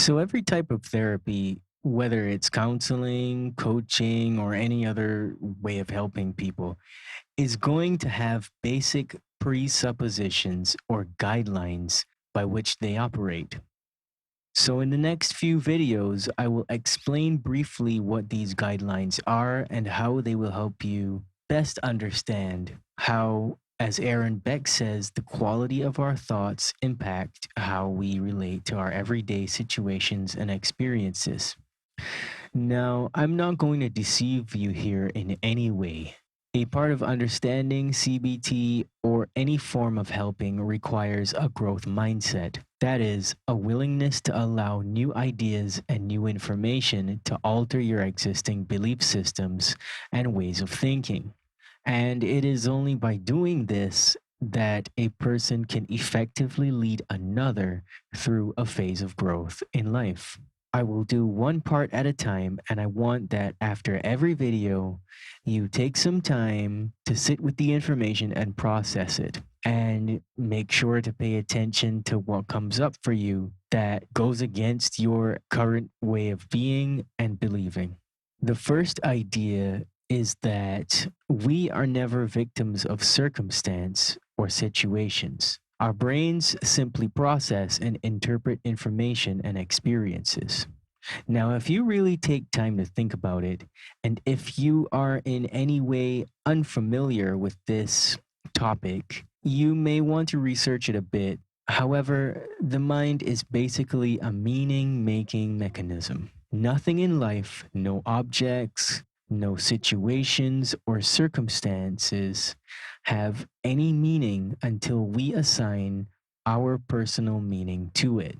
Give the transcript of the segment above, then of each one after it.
So, every type of therapy, whether it's counseling, coaching, or any other way of helping people, is going to have basic presuppositions or guidelines by which they operate. So, in the next few videos, I will explain briefly what these guidelines are and how they will help you best understand how, as Aaron Beck says, the quality of our thoughts impact how we relate to our everyday situations and experiences. Now, I'm not going to deceive you here in any way. A part of understanding CBT or any form of helping requires a growth mindset. That is, a willingness to allow new ideas and new information to alter your existing belief systems and ways of thinking. And it is only by doing this that a person can effectively lead another through a phase of growth in life. I will do one part at a time, and I want that after every video, you take some time to sit with the information and process it. And make sure to pay attention to what comes up for you that goes against your current way of being and believing. The first idea is that we are never victims of circumstance or situations. Our brains simply process and interpret information and experiences. Now, if you really take time to think about it, and if you are in any way unfamiliar with this topic, you may want to research it a bit. However, the mind is basically a meaning making mechanism. Nothing in life, no objects, no situations or circumstances have any meaning until we assign our personal meaning to it.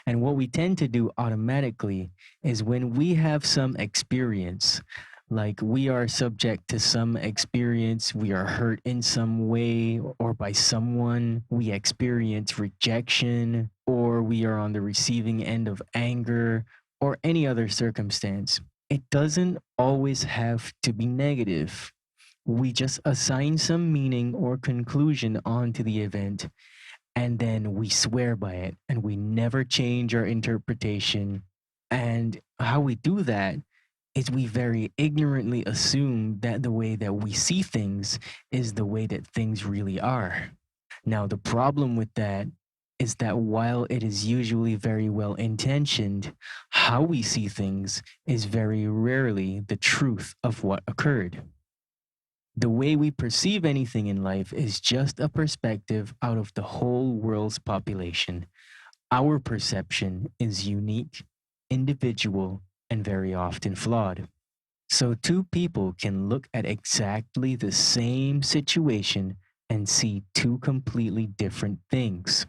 And what we tend to do automatically is when we have some experience, like we are subject to some experience, we are hurt in some way or by someone, we experience rejection, or we are on the receiving end of anger or any other circumstance. It doesn't always have to be negative. We just assign some meaning or conclusion onto the event, and then we swear by it and we never change our interpretation. And how we do that is we very ignorantly assume that the way that we see things is the way that things really are. Now, the problem with that is that while it is usually very well intentioned, how we see things is very rarely the truth of what occurred. The way we perceive anything in life is just a perspective out of the whole world's population. Our perception is unique, individual, and very often flawed. So, two people can look at exactly the same situation and see two completely different things.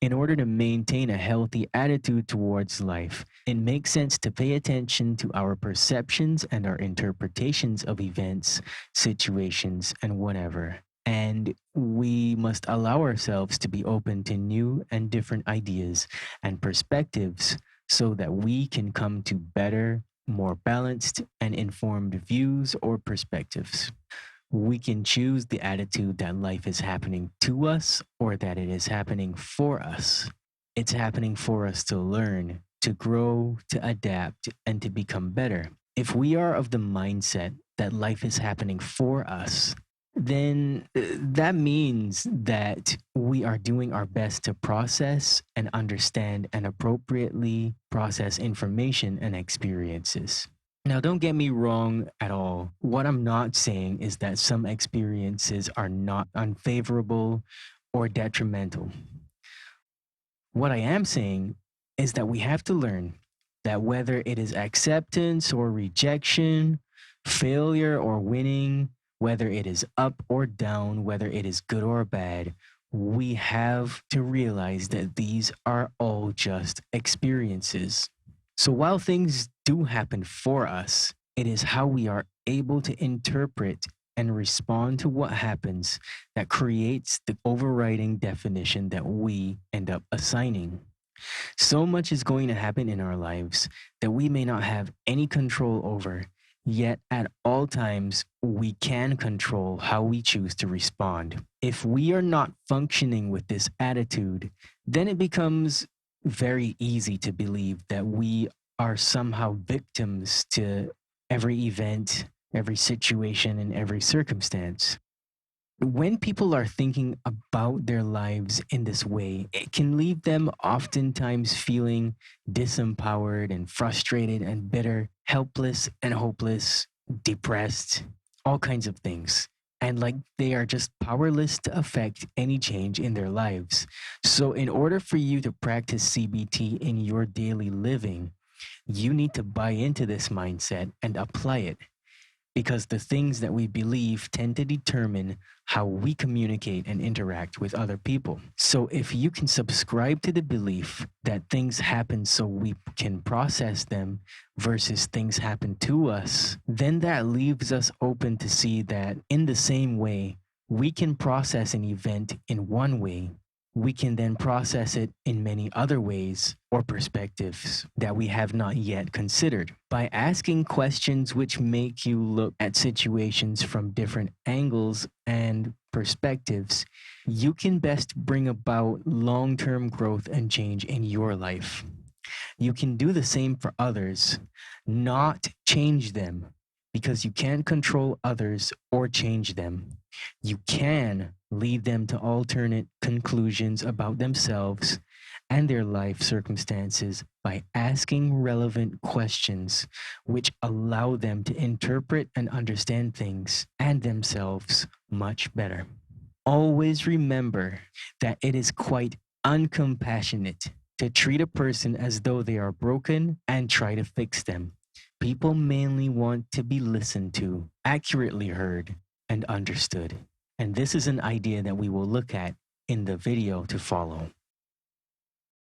In order to maintain a healthy attitude towards life, it makes sense to pay attention to our perceptions and our interpretations of events, situations, and whatever. And we must allow ourselves to be open to new and different ideas and perspectives so that we can come to better, more balanced, and informed views or perspectives. We can choose the attitude that life is happening to us or that it is happening for us. It's happening for us to learn, to grow, to adapt, and to become better. If we are of the mindset that life is happening for us, then that means that we are doing our best to process and understand and appropriately process information and experiences. Now, don't get me wrong at all. What I'm not saying is that some experiences are not unfavorable or detrimental. What I am saying is that we have to learn that whether it is acceptance or rejection, failure or winning, whether it is up or down, whether it is good or bad, we have to realize that these are all just experiences. So while things do happen for us, it is how we are able to interpret and respond to what happens that creates the overriding definition that we end up assigning. So much is going to happen in our lives that we may not have any control over, yet at all times we can control how we choose to respond. If we are not functioning with this attitude, then it becomes very easy to believe that we are somehow victims to every event, every situation, and every circumstance. When people are thinking about their lives in this way, it can leave them oftentimes feeling disempowered and frustrated and bitter, helpless and hopeless, depressed, all kinds of things. And like they are just powerless to affect any change in their lives. So, in order for you to practice CBT in your daily living, you need to buy into this mindset and apply it, because the things that we believe tend to determine how we communicate and interact with other people. So, if you can subscribe to the belief that things happen so we can process them versus things happen to us, then that leaves us open to see that in the same way we can process an event in one way, we can then process it in many other ways or perspectives that we have not yet considered. By asking questions which make you look at situations from different angles and perspectives, you can best bring about long term growth and change in your life. You can do the same for others, not change them, because you can't control others or change them. You can lead them to alternate conclusions about themselves and their life circumstances by asking relevant questions which allow them to interpret and understand things and themselves much better. Always remember that it is quite uncompassionate to treat a person as though they are broken and try to fix them. People mainly want to be listened to, accurately heard, and understood. And this is an idea that we will look at in the video to follow.